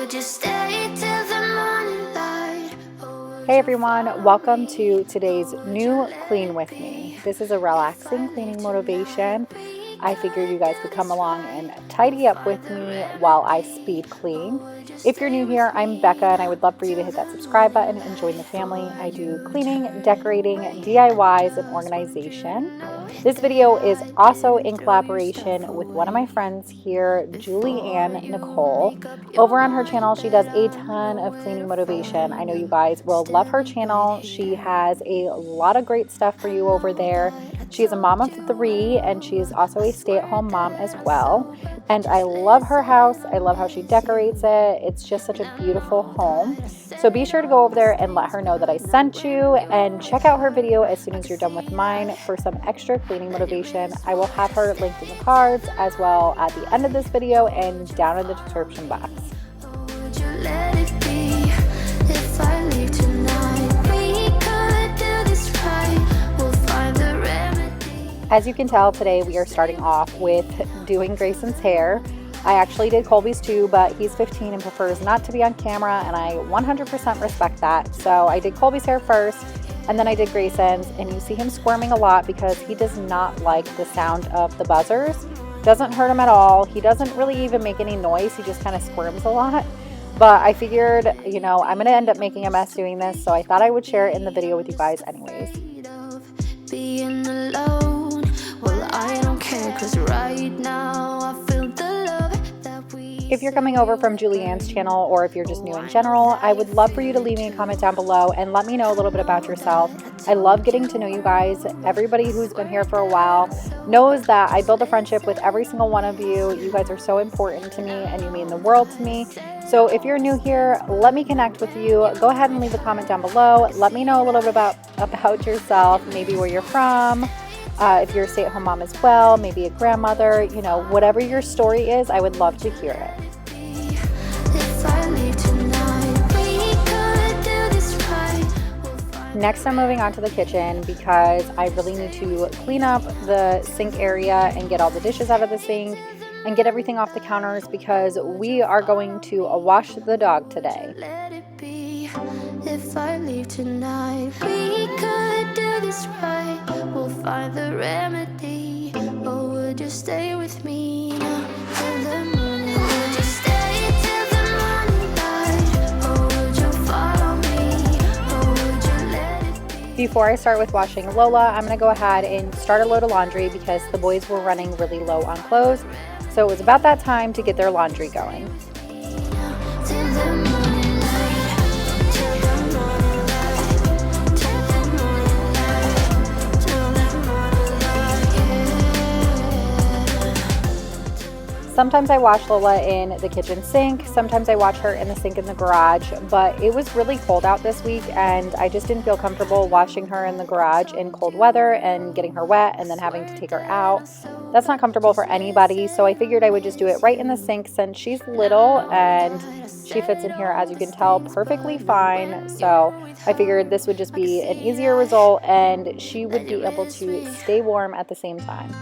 would you stay till the morning light? Hey everyone, welcome to today's new Clean With Me. This is a relaxing cleaning motivation. I figured you guys could come along and tidy up with me while I speed clean. If you're new here, I'm Becca and I would love for you to hit that subscribe button and join the family. I do cleaning, decorating, DIYs, and organization. This video is also in collaboration with one of my friends here, Julianne Nichole. Over on her channel, she does a ton of cleaning motivation. I know you guys will love her channel. She has a lot of great stuff for you over there. She is a mom of 3 and she is also a stay-at-home mom as well. And I love her house. I love how she decorates it. It's just such a beautiful home. So be sure to go over there and let her know that I sent you, and check out her video as soon as you're done with mine for some extra cleaning motivation. I will have her linked in the cards as well at the end of this video and down in the description box. Would you let it be if I leave tonight? We could do this right. We'll find the remedy. As you can tell, today we are starting off with doing Grayson's hair. I actually did Colby's too, but he's 15 and prefers not to be on camera, and I 100% respect that. So I did Colby's hair first, and then I did Grayson's, and you see him squirming a lot because he does not like the sound of the buzzers. Doesn't hurt him at all. He doesn't really even make any noise. He just kind of squirms a lot. But I figured, you know, I'm going to end up making a mess doing this, so I thought I would share it in the video with you guys anyways. Being alone, well, I don't care, 'cause right now I feel the love that we. If you're coming over from Julianne's channel, or if you're just new in general, I would love for you to leave me a comment down below and let me know a little bit about yourself. I love getting to know you guys. Everybody who's been here for a while knows that I build a friendship with every single one of you. You guys are so important to me and you mean the world to me. So if you're new here, let me connect with you. Go ahead and leave a comment down below. Let me know a little bit about yourself, maybe where you're from. If you're a stay-at-home mom as well, maybe a grandmother, you know, whatever your story is, I would love to hear it. If I leave tonight, we could do this right. We'll find. Next, I'm moving on to the kitchen because I really need to clean up the sink area and get all the dishes out of the sink and get everything off the counters because we are going to wash the dog today. Let it be if I leave tonight. We could do this right. We'll find the remedy. Or would you stay with me now till the morning? Would you stay till the morning light? Or would you follow me? Or would you let it be? Before I start with washing Lola, I'm going to go ahead and start a load of laundry because the boys were running really low on clothes. So it was about that time to get their laundry going. Till the morning light. Till the morning light. Till the morning light. Till the morning light. Yeah. Sometimes I wash Lola in the kitchen sink. Sometimes I wash her in the sink in the garage. But it was really cold out this week and I just didn't feel comfortable washing her in the garage in cold weather and getting her wet and then having to take her out. That's not comfortable for anybody, so I figured I would just do it right in the sink since she's little and she fits in here, as you can tell, perfectly fine. So I figured this would just be an easier result and she would be able to stay warm at the same time.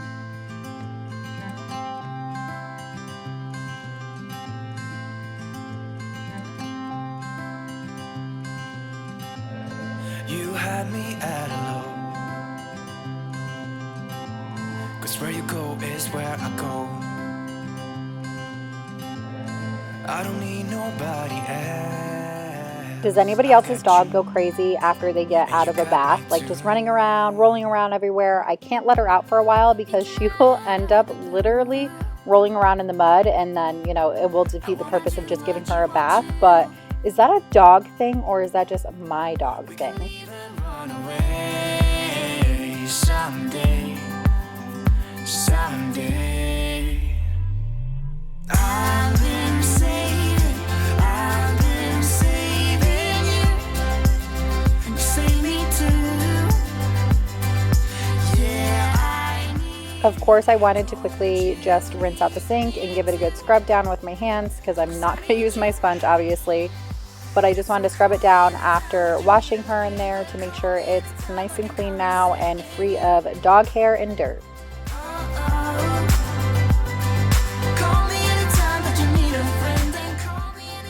You had me at a low, 'cause where you go is where I go. I don't need nobody else. Does anybody else's dog go crazy after they get out of a bath? Like just running around, rolling around everywhere. I can't let her out for a while because she will end up literally rolling around in the mud and then, you know, it will defeat the purpose of just giving her a bath. But is that a dog thing or is that just my dog thing? Run away someday, someday. I've been saving you. You save me too. Yeah, I need. Of course, I wanted to quickly just rinse out the sink and give it a good scrub down with my hands because I'm not going to use my sponge, obviously. But I just wanted to scrub it down after washing her in there to make sure it's nice and clean now and free of dog hair and dirt.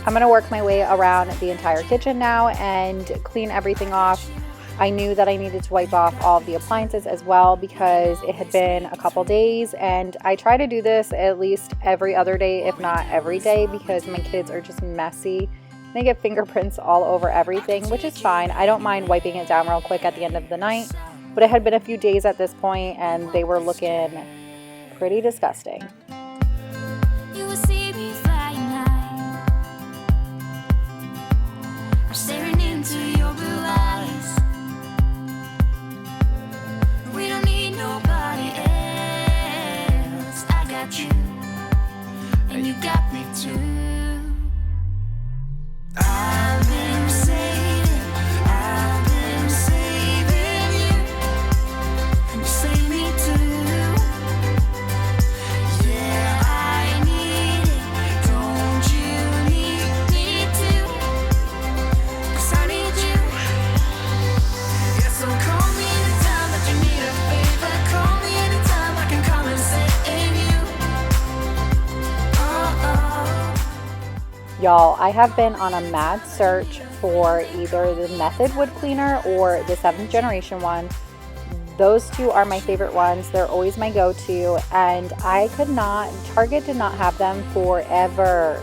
I'm gonna work my way around the entire kitchen now and clean everything off. I knew that I needed to wipe off all of the appliances as well because it had been a couple days, and I try to do this at least every other day, if not every day, because my kids are just messy. They get fingerprints all over everything, which is fine. I don't mind wiping it down real quick at the end of the night, but it had been a few days at this point and they were looking pretty disgusting. You will see me flying high. I'm staring into your blue eyes. We don't need nobody else. I got you, and you got me too. I've been saving you, and you save me too. Yeah, I need it. Don't you need me too? 'Cause I need you. Yeah, so call me anytime that you need a favor. Call me anytime I can come and save you. Y'all, I have been on a mad search for either the Method wood cleaner or the 7th generation one. Those two are my favorite ones. They're always my go-to, and Target did not have them forever.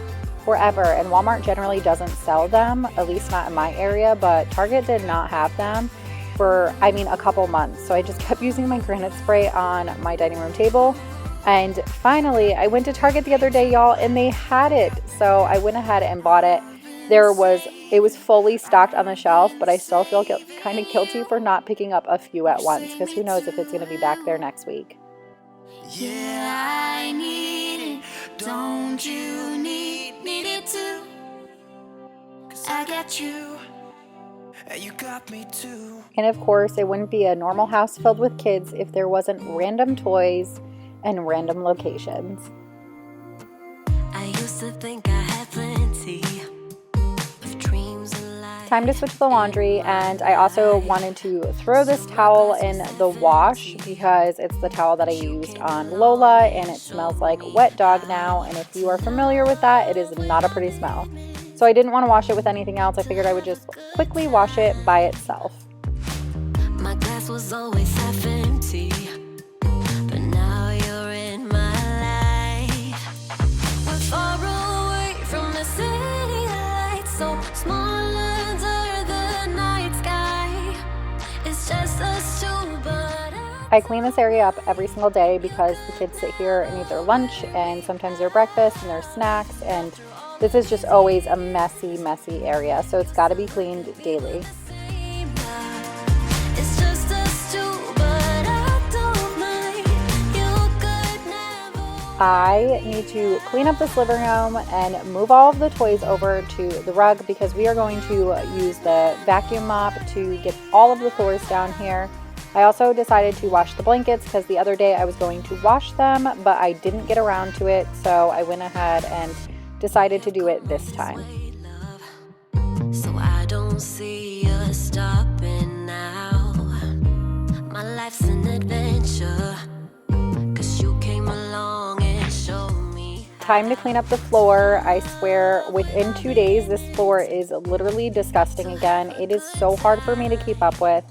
And Walmart generally doesn't sell them, at least not in my area, but Target did not have them for, a couple months. So I just kept using my granite spray on my dining room table. And finally, I went to Target the other day, y'all, and they had it. So I went ahead and bought it. It was fully stocked on the shelf, but I still feel kind of guilty for not picking up a few at once, because who knows if it's going to be back there next week. Yeah, I need it. Don't you need it too? 'Cause I got you, and you got me too. And of course, it wouldn't be a normal house filled with kids if there wasn't random toys and random locations. I used to think I had plenty of dreams and lies. Time to switch the laundry, and I also wanted to throw this towel in the wash because it's the towel that I used on Lola, and it smells like wet dog now, and if you are familiar with that, it is not a pretty smell. So I didn't want to wash it with anything else. I figured I would just quickly wash it by itself. My glass was always half empty, but now you're in my life. We're far away from the city lights, so small under the night sky. It's just us two, but I clean this area up every single day because the kids sit here and eat their lunch and sometimes their breakfast and their snacks, and this is just always a messy, messy area, so it's got to be cleaned daily. it's just us two, but I don't mind. You could never. I need to clean up this living room and move all of the toys over to the rug because we are going to use the vacuum mop to get all of the floors down here. I also decided to wash the blankets because the other day I was going to wash them, but I didn't get around to it, so I went ahead and decided to do it this time. So I don't see us stopping now. My life's an adventure, 'cause you came along and showed me. Time to clean up the floor. I swear within 2 days this floor is literally disgusting again. It is so hard for me to keep up with.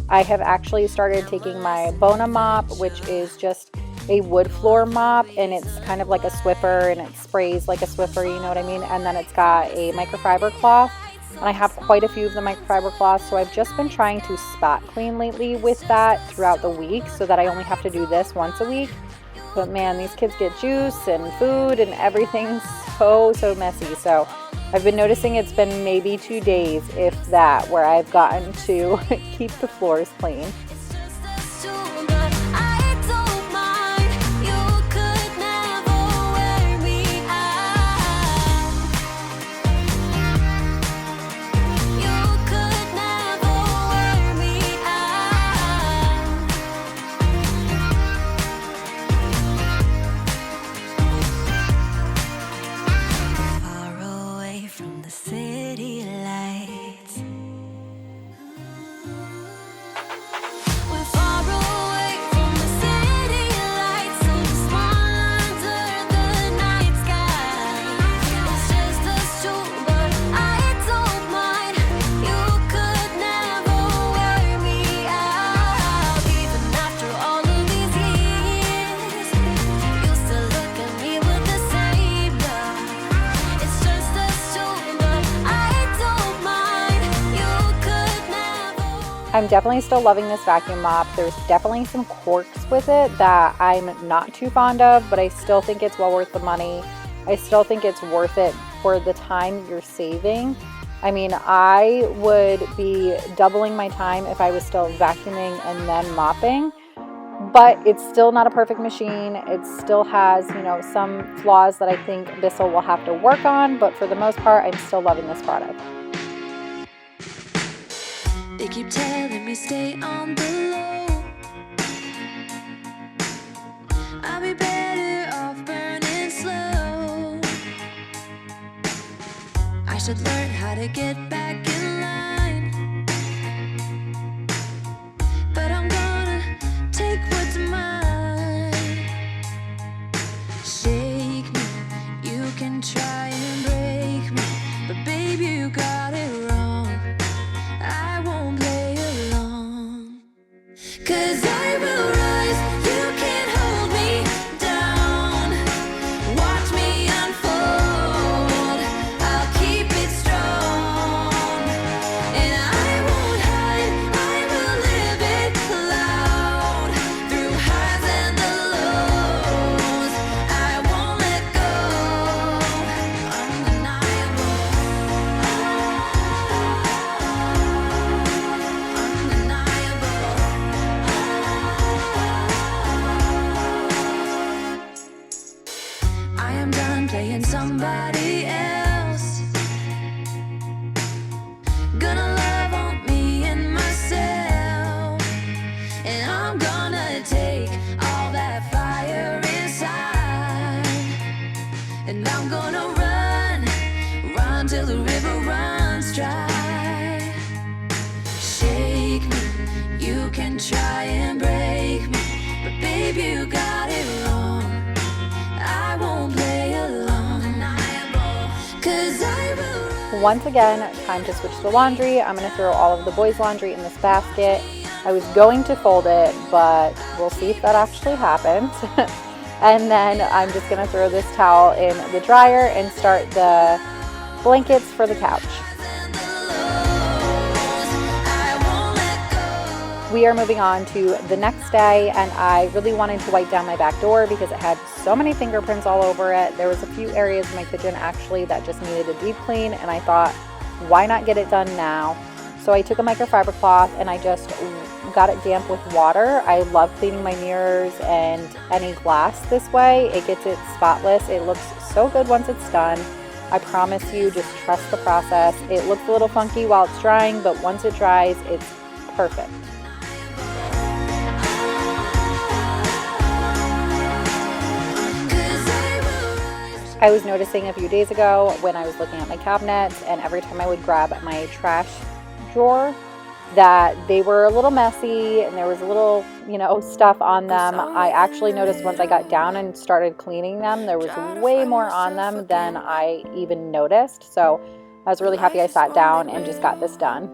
I have actually started taking my Bona mop, which is just a wood floor mop, and it's kind of like a Swiffer, and it sprays like a Swiffer, you know what I mean? And then it's got a microfiber cloth, and I have quite a few of the microfiber cloths, so I've just been trying to spot clean lately with that throughout the week so that I only have to do this once a week. But man, these kids get juice and food and everything's so messy. So I've been noticing it's been maybe 2 days, if that, where I've gotten to keep the floors clean. Too I'm definitely still loving this vacuum mop. There's definitely some quirks with it that I'm not too fond of, but I still think it's well worth the money. I still think it's worth it for the time you're saving. I mean, I would be doubling my time if I was still vacuuming and then mopping, but it's still not a perfect machine. It still has, you know, some flaws that I think Bissell will have to work on, but for the most part, I'm still loving this product. They keep telling me stay on the low. I'll be better off burning slow. I should learn how to get back in line, but I'm gonna take what's mine. Shake me, you can try and break me, but baby, you got it wrong. I won't play along, 'cause I will rise, you can't hold me down. Watch me unfold, I'll keep it strong. And I won't hide, I will live it loud. Through highs and the lows, I won't let go. Undeniable. I am done playing somebody else. Gonna love on me and myself. And I'm gonna take all that fire inside. And I'm gonna run till the river runs dry. Shake me, you can try and break me, but baby, you got it wrong. I won't play along, 'cause I will. Once again, time to switch the laundry. I'm going to throw all of the boys' laundry in this basket. I was going to fold it, but we'll see if that actually happens. And then I'm just going to throw this towel in the dryer and start the blankets for the couch. We are moving on to the next day, and I really wanted to wipe down my back door because it had so many fingerprints all over it. There was a few areas in my kitchen actually that just needed a deep clean, and I thought, why not get it done now? So I took a microfiber cloth and I just got it damp with water. I love cleaning my mirrors and any glass this way. It gets it spotless. It looks so good once it's done. I promise you, just trust the process. It looks a little funky while it's drying, but once it dries, it's perfect. I was noticing a few days ago when I was looking at my cabinets, and every time I would grab my trash drawer, that they were a little messy and there was a little, you know, stuff on them. I actually noticed once I got down and started cleaning them, there was way more on them than I even noticed. So I was really happy I sat down and just got this done.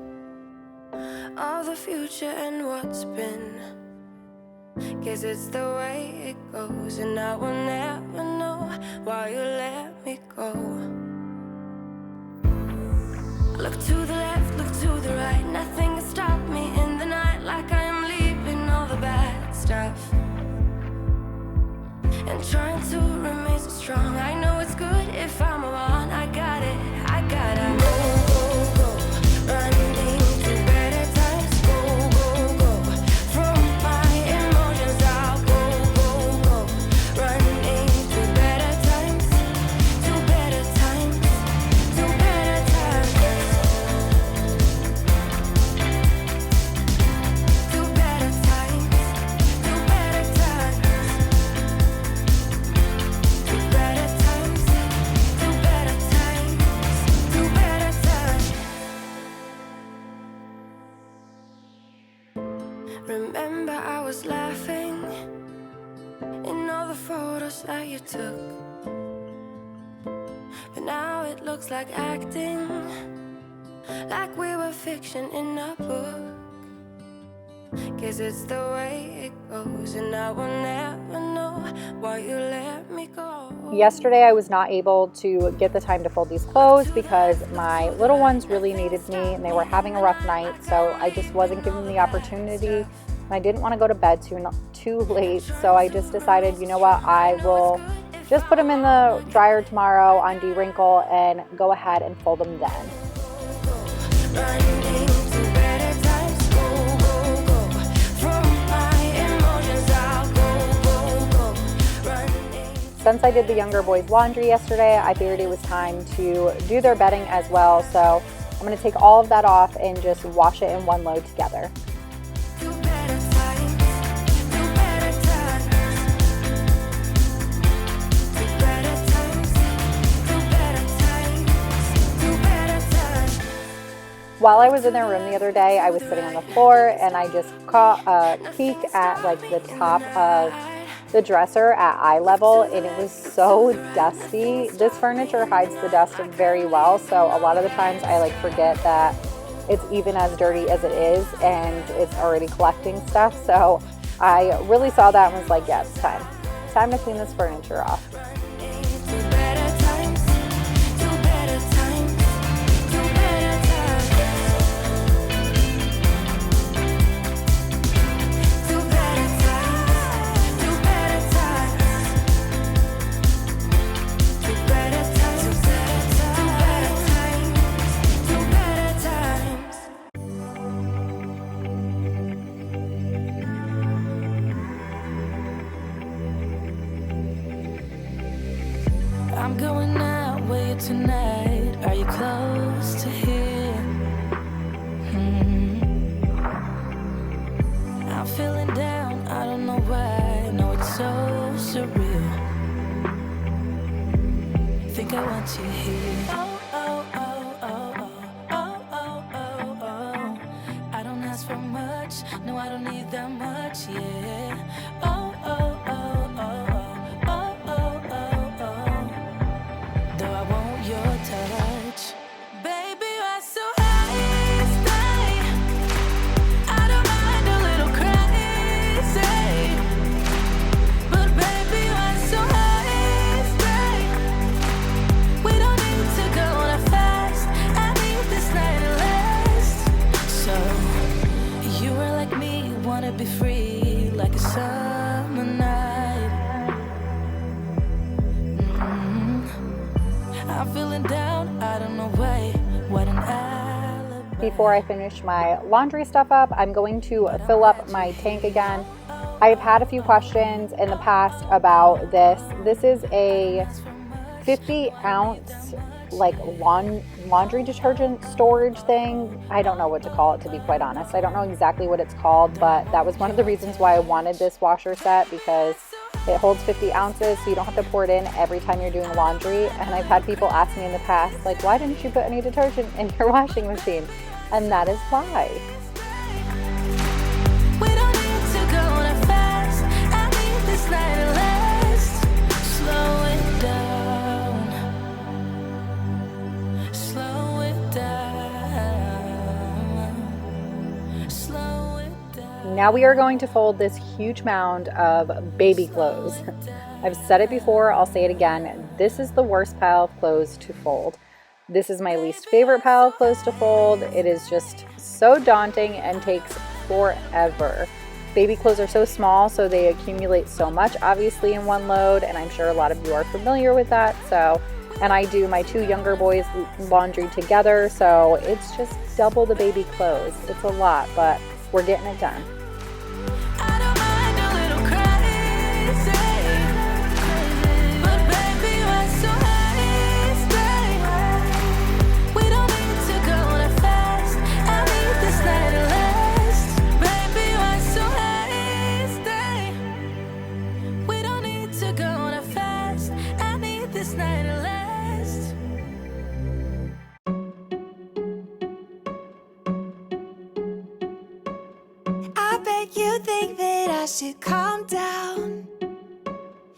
All the future and what's been, guess it's the way it goes, and I will never know why you let me go. Look to the left, look to the right, nothing can stop me in the night, like I am leaving all the bad stuff and trying to remain so strong. I know it's good if I'm alone. I got it, I gotta go, running to better times. Go, from my emotions I'll go, running to better times, to better times, to better times, to better times, to better times, to better times, to better times, to better times. Remember I was laughing in all the photos that you took, but now it looks like acting, like we were fiction in a book. Guess it's the way it goes, and I will never know why you let me go. Yesterday I was not able to get the time to fold these clothes because my little ones really needed me and they were having a rough night, so I just wasn't given the opportunity. I didn't want to go to bed too late, so I just decided, you know what, I will just put them in the dryer tomorrow on de-wrinkle and go ahead and fold them then. Since I did the younger boys' laundry yesterday, I figured it was time to do their bedding as well. So I'm going to take all of that off and just wash it in one load together. While I was in their room the other day, I was sitting on the floor and I just caught a peek at like the top of the dresser at eye level, and it was so dusty. This furniture hides the dust very well, so a lot of the times I like forget that it's even as dirty as it is and it's already collecting stuff. So I really saw that and was like, yeah, it's time to clean this furniture off. I'm going out with you tonight. Are you close to here? I'm feeling down, I don't know why. No, it's so surreal. Think I want you here. Oh, oh, oh, oh, oh, oh, oh, oh, oh. I don't ask for much, no, I don't need that much, yeah. Oh, oh, oh, oh, oh, oh, oh, oh, oh. Though I want your touch, baby, you're so high, stay. I don't mind a little crazy, but baby, you're so high, stay. We don't need to go that fast. I need this night to last. So you are like me, wanna be free like a summer night. I'm feeling down, I don't know why. What an alibi. Before I finish my laundry stuff up, I'm going to fill up my tank again. I've had a few questions in the past about this. This is a 50-ounce like laundry detergent storage thing. I don't know what to call it, to be quite honest. I don't know exactly what it's called, but that was one of the reasons why I wanted this washer set, because it holds 50 ounces, so you don't have to pour it in every time you're doing laundry. And I've had people ask me in the past, like, why didn't you put any detergent in your washing machine? And that is why. We don't need to go that fast. I need this night to last. Slow it down. Slow it down. Slow it down. Now we are going to fold this huge mound of baby clothes. I've said it before, I'll say it again. This is the worst pile of clothes to fold. This is my least favorite pile of clothes to fold. It is just so daunting and takes forever. Baby clothes are so small, so they accumulate so much, obviously, in one load, and I'm sure a lot of you are familiar with that. And I do my two younger boys' laundry together, so it's just double the baby clothes. It's a lot, but we're getting it done. I don't mind a little crazy, but baby, you're so high, stay. We don't need to go that fast. I need this night to last. Baby, you're so high, stay. We don't need to go that fast. I need this night to last. I bet you think that I should calm down,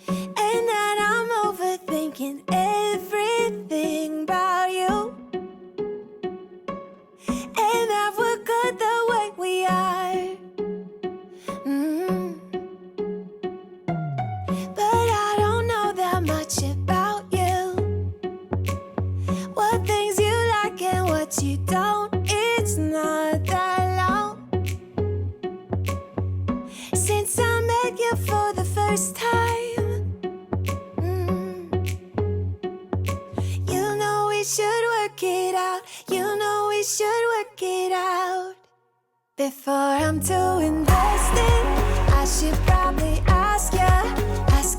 and that I'm overthinking everything about you, and that we're good the way we are. but you don't. It's not that long since I met you for the first time. You know we should work it out. You know we should work it out. Before I'm too invested, I should probably ask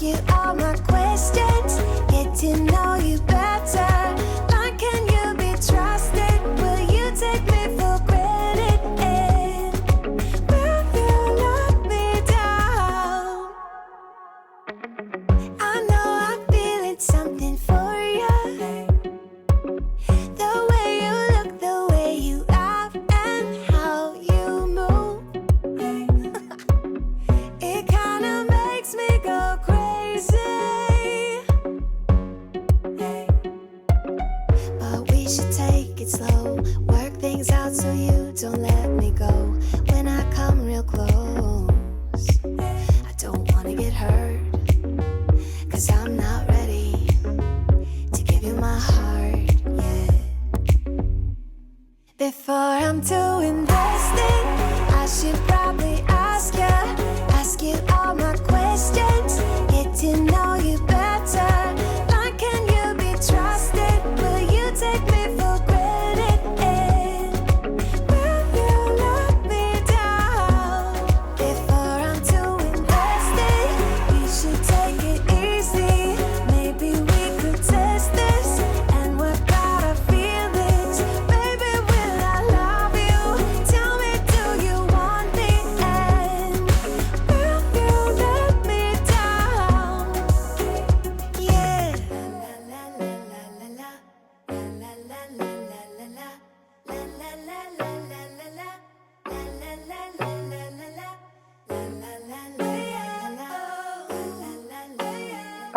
you all my questions, get to know you better. Like, can you be trusted? Will you take me for granted? And will you let me down? I know I'm feeling something for you. The way you look, the way you laugh, and how you move. It kinda makes me go crazy. But we should take it slow, work things out so you don't let me go. When I come real close, I don't wanna get hurt, 'cause I'm not ready to give you my heart yet. Before I'm too invested, I should probably ask you all my questions, get to know you better. Like, can you be trusted? Will you take me for granted? And will you let me down? Before I'm too invested, we should take it easy. Maybe we could test this and work out our feelings. Baby, will I love you? Tell me, do you want me? And will you let me down? Yeah.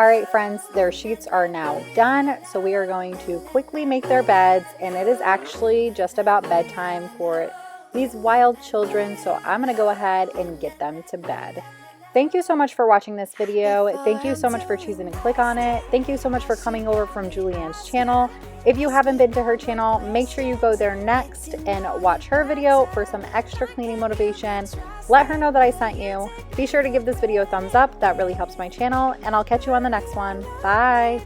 All right, friends, their sheets are now done. So we are going to quickly make their beds, and it is actually just about bedtime for these wild children. So I'm going to go ahead and get them to bed. Thank you so much for watching this video. Thank you so much for choosing to click on it. Thank you so much for coming over from Julianne's channel. If you haven't been to her channel, make sure you go there next and watch her video for some extra cleaning motivation. Let her know that I sent you. Be sure to give this video a thumbs up. That really helps my channel, and I'll catch you on the next one. Bye.